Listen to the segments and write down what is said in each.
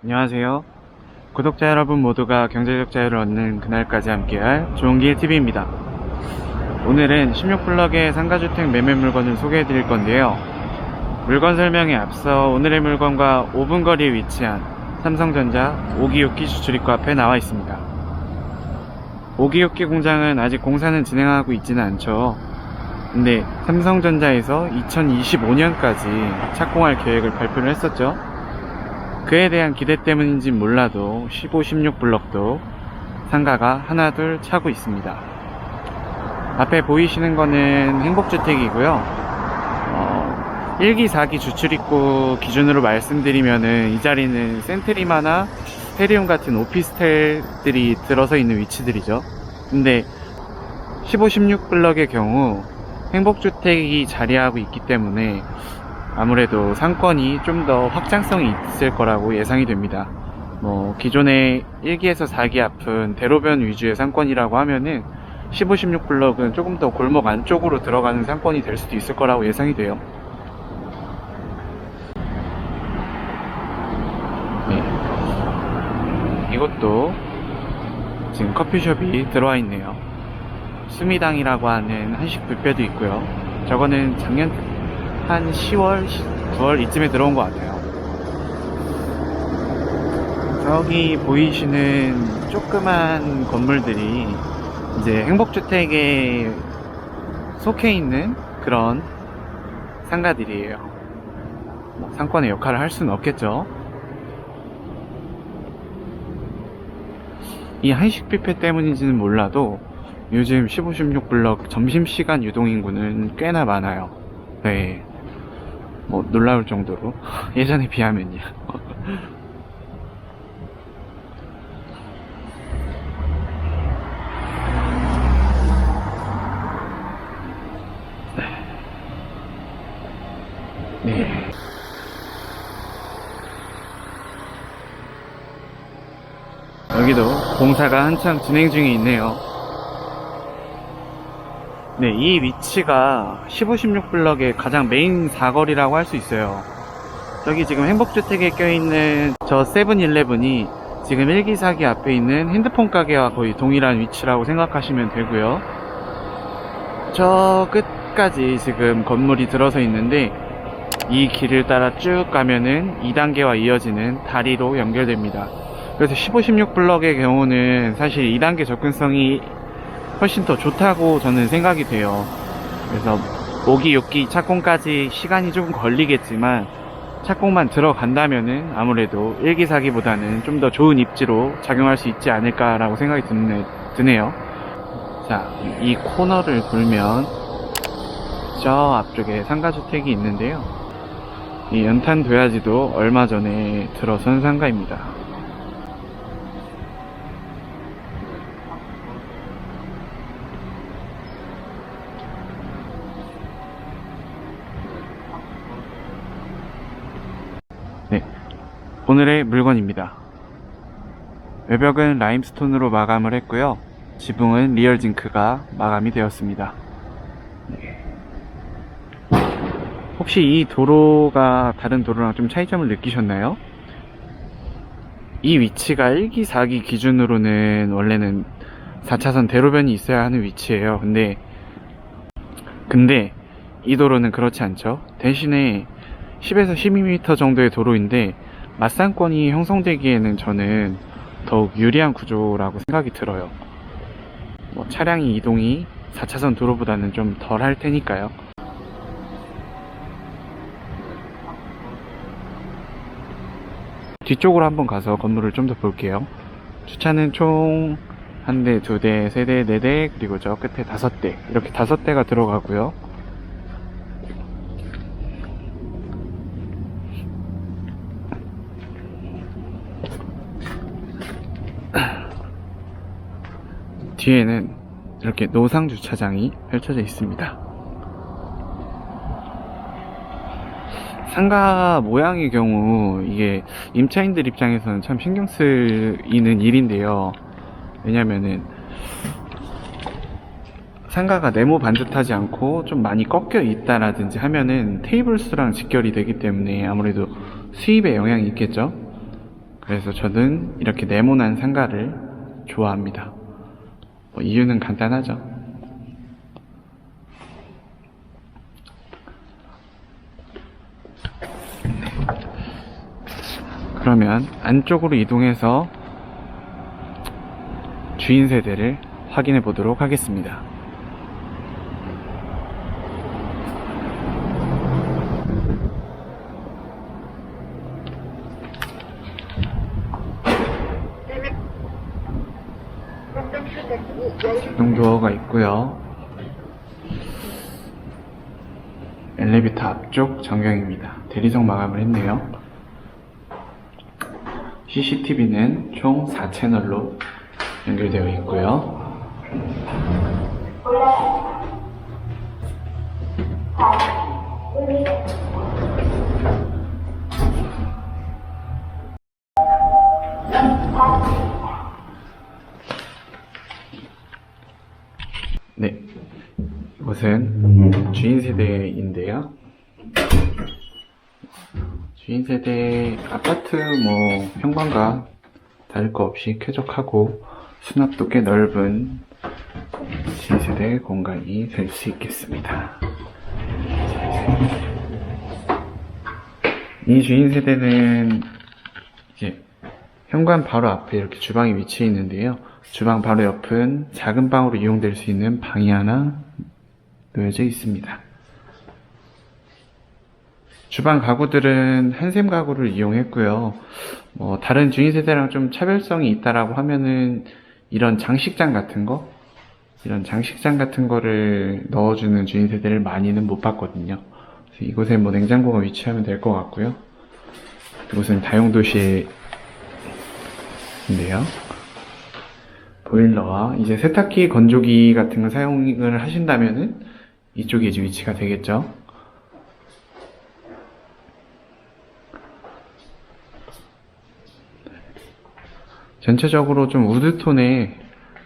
안녕하세요. 구독자 여러분 모두가 경제적 자유를 얻는 그날까지 함께할 좋은길TV입니다. 오늘은 16블럭의 상가주택 매매 물건을 소개해 드릴 건데요. 물건 설명에 앞서 오늘의 물건과 5분 거리에 위치한 삼성전자 5기6기 주출입구 앞에 나와 있습니다. 5기6기 공장은 아직 공사는 진행하고 있지는 않죠. 근데 삼성전자에서 2025년까지 착공할 계획을 발표를 했었죠. 그에 대한 기대 때문인진 몰라도 15, 16블럭도 상가가 하나둘 차고 있습니다. 앞에 보이시는 거는 행복주택이고요. 1기, 4기 주출입구 기준으로 말씀드리면은 이 자리는 센트리마나 헤리움 같은 오피스텔들이 들어서 있는 위치들이죠. 근데 15, 16블럭의 경우 행복주택이 자리하고 있기 때문에 아무래도 상권이 좀 더 확장성이 있을 거라고 예상이 됩니다. 기존의 1기에서 4기 앞은 대로변 위주의 상권이라고 하면은 15, 16블럭은 조금 더 골목 안쪽으로 들어가는 상권이 될 수도 있을 거라고 예상이 돼요. 네. 이것도 지금 커피숍이 들어와 있네요. 수미당이라고 하는 한식 뷔페도 있고요. 저거는 작년 한 10월, 9월 이쯤에 들어온 것 같아요. 저기 보이시는 조그만 건물들이 이제 행복주택에 속해 있는 그런 상가들이에요. 상권의 역할을 할 수는 없겠죠. 이 한식 뷔페 때문인지는 몰라도 요즘 15, 16블럭 점심시간 유동인구는 꽤나 많아요. 네. 놀라울 정도로 예전에 비하면요. 네. 여기도 공사가 한참 진행 중에 있네요. 네, 이 위치가 15, 16블럭의 가장 메인 사거리라고 할 수 있어요. 저기 지금 행복주택에 껴있는 저 세븐일레븐이 지금 1기, 4기 앞에 있는 핸드폰 가게와 거의 동일한 위치라고 생각하시면 되고요. 저 끝까지 지금 건물이 들어서 있는데 이 길을 따라 쭉 가면은 2단계와 이어지는 다리로 연결됩니다. 그래서 15, 16블럭의 경우는 사실 2단계 접근성이 훨씬 더 좋다고 저는 생각이 돼요. 그래서 5기, 6기 착공까지 시간이 조금 걸리겠지만 착공만 들어간다면은 아무래도 1기, 4기보다는 좀 더 좋은 입지로 작용할 수 있지 않을까라고 생각이 드네요. 자, 이 코너를 돌면 저 앞쪽에 상가주택이 있는데요. 이 연탄 도야지도 얼마 전에 들어선 상가입니다. 네, 오늘의 물건입니다. 외벽은 라임스톤으로 마감을 했고요. 지붕은 리얼 징크가 마감이 되었습니다. 네. 혹시 이 도로가 다른 도로랑 좀 차이점을 느끼셨나요? 이 위치가 1기, 4기 기준으로는 원래는 4차선 대로변이 있어야 하는 위치예요. 근데 이 도로는 그렇지 않죠. 대신에 10에서 12m 정도의 도로인데 맞상권이 형성되기에는 저는 더욱 유리한 구조라고 생각이 들어요. 차량이 이동이 4차선 도로보다는 좀 덜 할 테니까요. 뒤쪽으로 한번 가서 건물을 좀 더 볼게요. 주차는 총 한 대, 두 대, 세 대, 네 대, 그리고 저 끝에 5대, 이렇게 5대가 들어가고요. 뒤에는 이렇게 노상 주차장이 펼쳐져 있습니다. 상가 모양의 경우 이게 임차인들 입장에서는 참 신경 쓰이는 일인데요. 왜냐면은 상가가 네모 반듯하지 않고 좀 많이 꺾여 있다라든지 하면은 테이블 수랑 직결이 되기 때문에 아무래도 수입에 영향이 있겠죠. 그래서 저는 이렇게 네모난 상가를 좋아합니다. 이유는 간단하죠. 그러면 안쪽으로 이동해서 주인 세대를 확인해 보도록 하겠습니다. 자동 도어가 있고요. 엘리베이터 앞쪽 전경입니다. 대리석 마감을 했네요. CCTV는 총 4채널로 연결되어 있고요. 네, 이곳은 주인 세대인데요. 주인 세대 아파트 현관과 다를 거 없이 쾌적하고 수납도 꽤 넓은 주인 세대 공간이 될 수 있겠습니다. 이 주인 세대는 이제 현관 바로 앞에 이렇게 주방이 위치해 있는데요. 주방 바로 옆은 작은 방으로 이용될 수 있는 방이 하나 놓여져 있습니다. 주방 가구들은 한샘 가구를 이용했고요. 다른 주인 세대랑 좀 차별성이 있다라고 하면은 이런 장식장 같은 거를 넣어주는 주인 세대를 많이는 못 봤거든요. 그래서 이곳에 냉장고가 위치하면 될 것 같고요. 이곳은 다용도실인데요. 보일러와 이제 세탁기, 건조기 같은 거 사용을 하신다면은 이쪽에 이제 위치가 되겠죠. 전체적으로 좀 우드톤의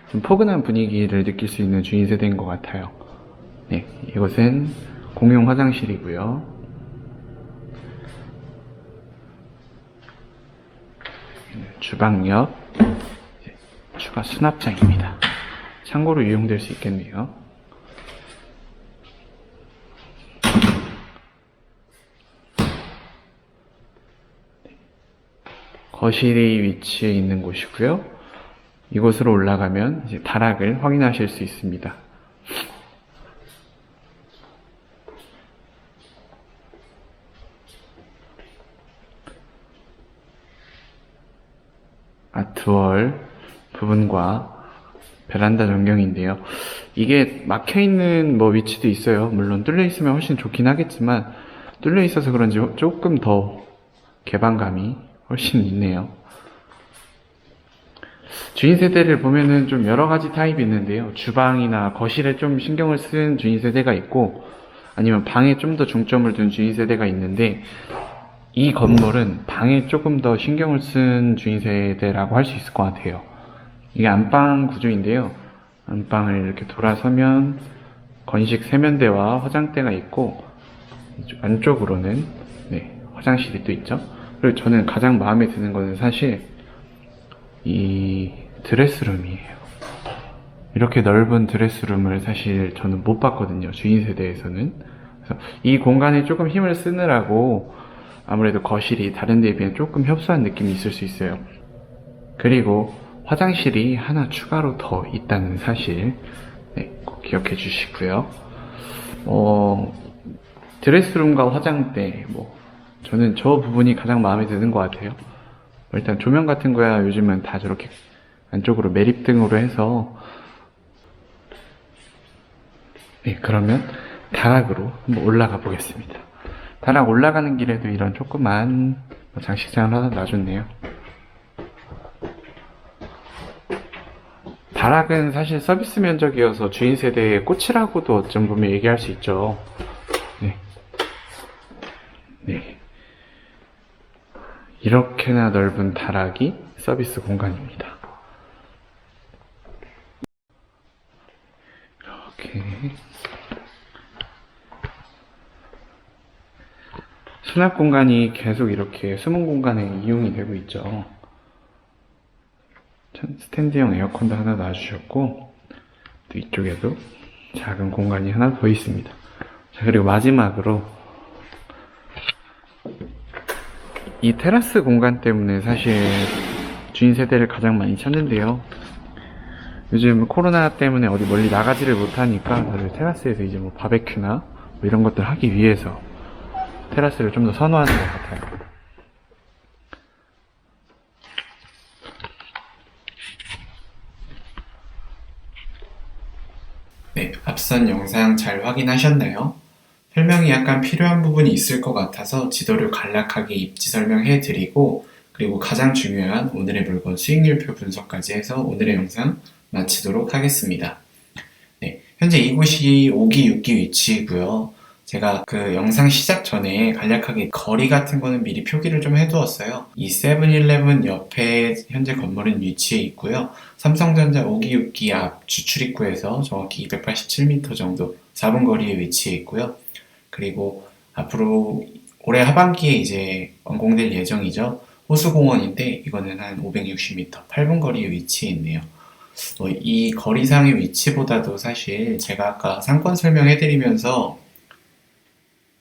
좀 포근한 분위기를 느낄 수 있는 주인 세대인 것 같아요. 네, 이곳은 공용 화장실이고요. 주방 옆 추가 수납장입니다. 창고로 이용될 수 있겠네요. 거실이 위치해 있는 곳이고요. 이곳으로 올라가면 이제 다락을 확인하실 수 있습니다. 아트월 부분과 베란다 전경인데요. 이게 막혀있는 위치도 있어요. 물론 뚫려있으면 훨씬 좋긴 하겠지만 뚫려있어서 그런지 조금 더 개방감이 훨씬 있네요. 주인 세대를 보면은 좀 여러 가지 타입이 있는데요. 주방이나 거실에 좀 신경을 쓴 주인 세대가 있고, 아니면 방에 좀 더 중점을 둔 주인 세대가 있는데, 이 건물은 방에 조금 더 신경을 쓴 주인 세대라고 할 수 있을 것 같아요. 이게 안방 구조인데요. 안방을 이렇게 돌아서면 건식 세면대와 화장대가 있고, 안쪽으로는 화장실이 또 있죠. 그리고 저는 가장 마음에 드는 것은 사실 이 드레스룸이에요. 이렇게 넓은 드레스룸을 사실 저는 못 봤거든요. 주인 세대에서는. 그래서 이 공간에 조금 힘을 쓰느라고 아무래도 거실이 다른 데에 비해 조금 협소한 느낌이 있을 수 있어요. 그리고 화장실이 하나 추가로 더 있다는 사실 꼭 기억해 주시고요. 드레스룸과 화장대 저는 저 부분이 가장 마음에 드는 것 같아요. 일단 조명 같은 거야 요즘은 다 저렇게 안쪽으로 매립등으로 해서. 그러면 다락으로 한번 올라가 보겠습니다. 다락 올라가는 길에도 이런 조그만 장식장을 하나 놔줬네요. 다락은 사실 서비스 면적이어서 주인 세대의 꽃이라고도 어쩜 보면 얘기할 수 있죠. 네. 이렇게나 넓은 다락이 서비스 공간입니다. 이렇게 수납 공간이 계속 이렇게 숨은 공간에 이용이 되고 있죠. 스탠드형 에어컨도 하나 놔주셨고, 또 이쪽에도 작은 공간이 하나 더 있습니다. 자, 그리고 마지막으로 이 테라스 공간 때문에 사실 주인 세대를 가장 많이 찾는데요. 요즘 코로나 때문에 어디 멀리 나가지를 못하니까 다들 테라스에서 이제 뭐 바베큐나 뭐 이런 것들 하기 위해서 테라스를 좀 더 선호하는 것 같아요. 네, 앞선 영상 잘 확인하셨나요? 설명이 약간 필요한 부분이 있을 것 같아서 지도를 간략하게 입지 설명해 드리고, 그리고 가장 중요한 오늘의 물건 수익률표 분석까지 해서 오늘의 영상 마치도록 하겠습니다. 네, 현재 이곳이 5기, 6기 위치이고요. 제가 그 영상 시작 전에 간략하게 거리 같은 거는 미리 표기를 좀 해두었어요. 이 세븐일레븐 옆에 현재 건물은 위치해 있고요. 삼성전자 5기, 6기 앞 주출입구에서 정확히 287m 정도 4분 거리에 위치해 있고요. 그리고 앞으로 올해 하반기에 이제 완공될 예정이죠. 호수공원인데 이거는 한 560m, 8분 거리에 위치해 있네요. 이 거리상의 위치보다도 사실 제가 아까 상권 설명해드리면서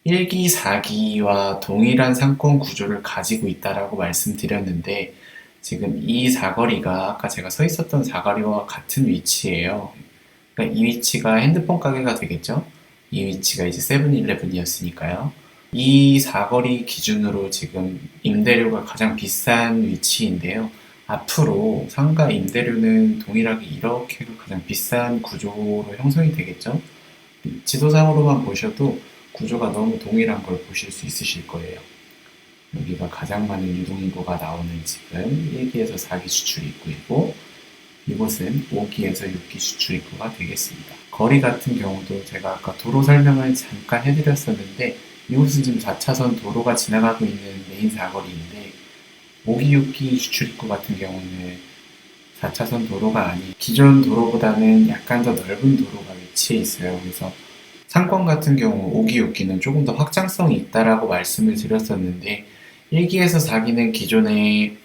1기, 4기와 동일한 상권 구조를 가지고 있다라고 말씀드렸는데, 지금 이 사거리가 아까 제가 서 있었던 사거리와 같은 위치예요. 그러니까 이 위치가 핸드폰 가게가 되겠죠? 이 위치가 이제 세븐일레븐이었으니까요. 이 사거리 기준으로 지금 임대료가 가장 비싼 위치인데요. 앞으로 상가 임대료는 동일하게 이렇게 가장 비싼 구조로 형성이 되겠죠? 지도상으로만 보셔도 구조가 너무 동일한 걸 보실 수 있으실 거예요. 여기가 가장 많은 유동인구가 나오는 지금 1기에서 4기 수출 입구이고, 이곳은 5기에서 6기 수출 입구가 되겠습니다. 거리 같은 경우도 제가 아까 도로 설명을 잠깐 해드렸었는데, 이곳은 지금 4차선 도로가 지나가고 있는 메인 사거리인데, 5기, 6기 수출 입구 같은 경우는 4차선 도로가 아닌 기존 도로보다는 약간 더 넓은 도로가 위치해 있어요. 그래서 상권 같은 경우 5기, 6기는 조금 더 확장성이 있다라고 말씀을 드렸었는데, 1기에서 4기는 기존의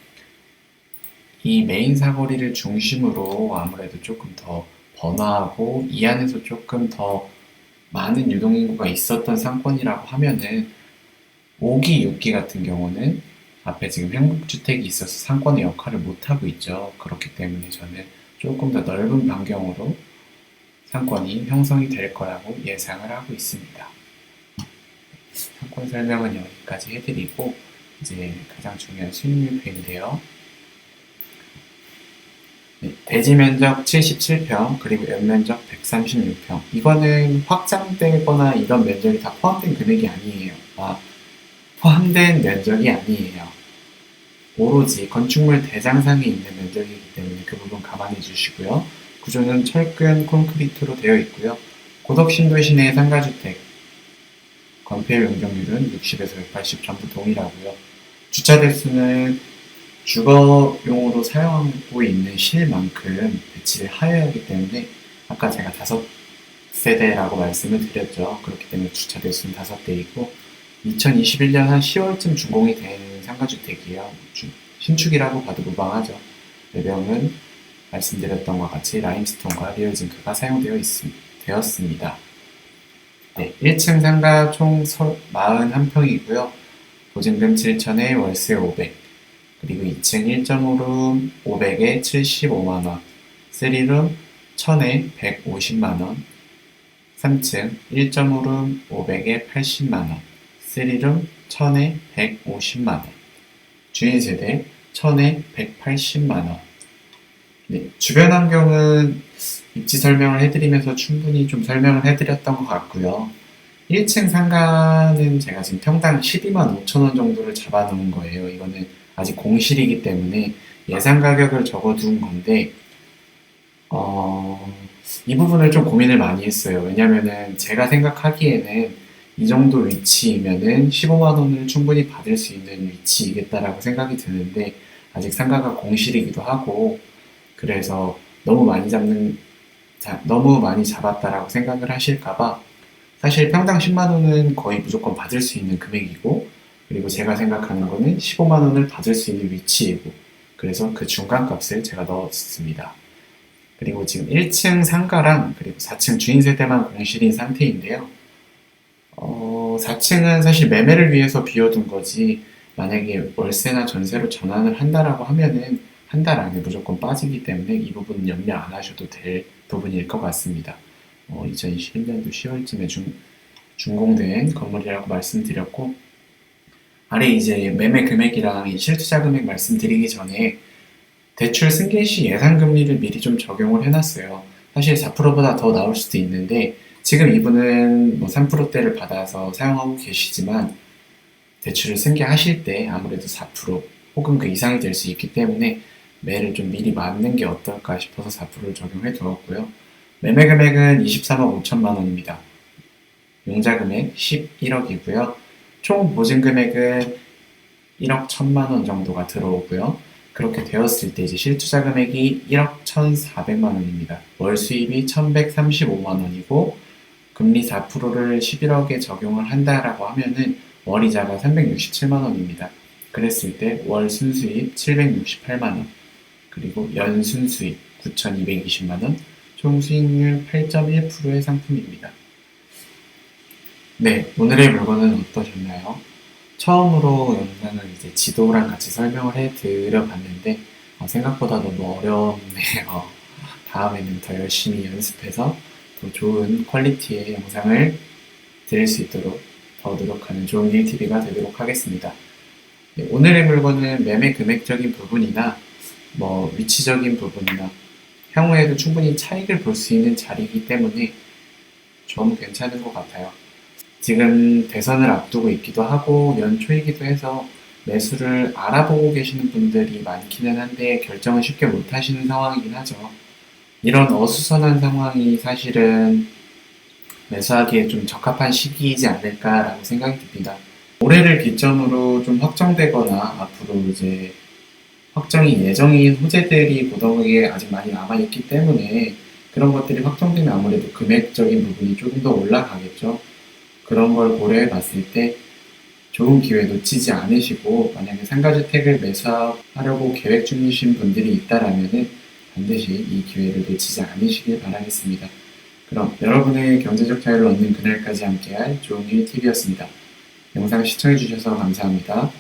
이 메인 사거리를 중심으로 아무래도 조금 더 번화하고 이 안에서 조금 더 많은 유동인구가 있었던 상권이라고 하면은, 5기, 6기 같은 경우는 앞에 지금 행복주택이 있어서 상권의 역할을 못하고 있죠. 그렇기 때문에 저는 조금 더 넓은 반경으로 상권이 형성이 될 거라고 예상을 하고 있습니다. 상권 설명은 여기까지 해드리고, 이제 가장 중요한 수익률표인데요. 네, 대지 면적 77평, 그리고 연면적 136평. 이거는 확장되거나 이런 면적이 다 포함된 금액이 아니에요. 포함된 면적이 아니에요. 오로지 건축물 대장상에 있는 면적이기 때문에 그 부분 감안해 주시고요. 구조는 철근 콘크리트로 되어 있고요. 고덕신도 시내 상가주택, 건폐율 용적률은 60에서 180 전부 동일하고요. 주차 대수는 주거용으로 사용하고 있는 실만큼 배치를 하여야 하기 때문에, 아까 제가 5세대라고 말씀을 드렸죠. 그렇기 때문에 주차 대수는 5대이고 2021년 한 10월쯤 준공이 된 상가주택이에요. 신축이라고 봐도 무방하죠. 외벽은 말씀드렸던 것과 같이 라임스톤과 리얼징크가 되었습니다. 네, 1층 상가 총 41평이고요. 보증금 7,000에 월세 500, 그리고 2층 1.5룸 500에 75만원, 3룸 1,000에 150만원, 3층 1.5룸 500에 80만원, 3룸 1,000에 150만원, 주인 세대 1,000에 180만원. 네, 주변 환경은 입지 설명을 해드리면서 충분히 좀 설명을 해드렸던 것 같고요. 1층 상가는 제가 지금 평당 12만 5천 원 정도를 잡아놓은 거예요. 이거는 아직 공실이기 때문에 예상 가격을 적어둔 건데, 이 부분을 좀 고민을 많이 했어요. 왜냐면은 제가 생각하기에는 이 정도 위치이면은 15만 원을 충분히 받을 수 있는 위치이겠다라고 생각이 드는데, 아직 상가가 공실이기도 하고, 그래서 너무 많이 잡았다라고 생각을 하실까봐, 사실 평당 10만 원은 거의 무조건 받을 수 있는 금액이고, 그리고 제가 생각하는 거는 15만 원을 받을 수 있는 위치이고, 그래서 그 중간값을 제가 넣었습니다. 그리고 지금 1층 상가랑 그리고 4층 주인세대만 공실인 상태인데요. 4층은 사실 매매를 위해서 비워둔 거지, 만약에 월세나 전세로 전환을 한다라고 하면은 한 달 안에 무조건 빠지기 때문에 이 부분은 염려 안 하셔도 될 부분일 것 같습니다. 2021년도 10월쯤에 준공된 건물이라고 말씀드렸고, 아래 이제 매매 금액이랑 이 실투자 금액 말씀드리기 전에 대출 승계 시 예상 금리를 미리 좀 적용을 해놨어요. 사실 4%보다 더 나올 수도 있는데 지금 이분은 뭐 3%대를 받아서 사용하고 계시지만 대출을 승계하실 때 아무래도 4% 혹은 그 이상이 될 수 있기 때문에 매를 좀 미리 맞는 게 어떨까 싶어서 4%를 적용해 두었고요. 매매 금액은 23억 5천만 원입니다. 융자 금액 11억이고요. 총 보증 금액은 1억 1천만 원 정도가 들어오고요. 그렇게 되었을 때 이제 실투자 금액이 1억 1,400만 원입니다. 월 수입이 1,135만 원이고 금리 4%를 11억에 적용을 한다라고 하면은 월 이자가 367만 원입니다. 그랬을 때 월 순수입 768만 원, 그리고 연 순수입 9,220만 원, 총 수익률 8.1%의 상품입니다. 네, 오늘의 물건은 어떠셨나요? 처음으로 영상을 이제 지도랑 같이 설명을 해드려 봤는데 생각보다 너무 어렵네요. 다음에는 더 열심히 연습해서 더 좋은 퀄리티의 영상을 드릴 수 있도록 더 노력하는 좋은 일TV가 되도록 하겠습니다. 네, 오늘의 물건은 매매 금액적인 부분이나 뭐 위치적인 부분이나 향후에도 충분히 차익을 볼 수 있는 자리이기 때문에 좀 괜찮은 것 같아요. 지금 대선을 앞두고 있기도 하고 연초이기도 해서 매수를 알아보고 계시는 분들이 많기는 한데 결정을 쉽게 못 하시는 상황이긴 하죠. 이런 어수선한 상황이 사실은 매수하기에 좀 적합한 시기이지 않을까라고 생각이 듭니다. 올해를 기점으로 좀 확정되거나 앞으로 이제 확정이 예정인 호재들이 보덕에 아직 많이 남아있기 때문에 그런 것들이 확정되면 아무래도 금액적인 부분이 조금 더 올라가겠죠. 그런 걸 고려해 봤을 때 좋은 기회 놓치지 않으시고, 만약에 상가주택을 매수하려고 계획 중이신 분들이 있다라면 반드시 이 기회를 놓치지 않으시길 바라겠습니다. 그럼 여러분의 경제적 자유를 얻는 그날까지 함께할 좋은 일 TV였습니다. 영상 시청해주셔서 감사합니다.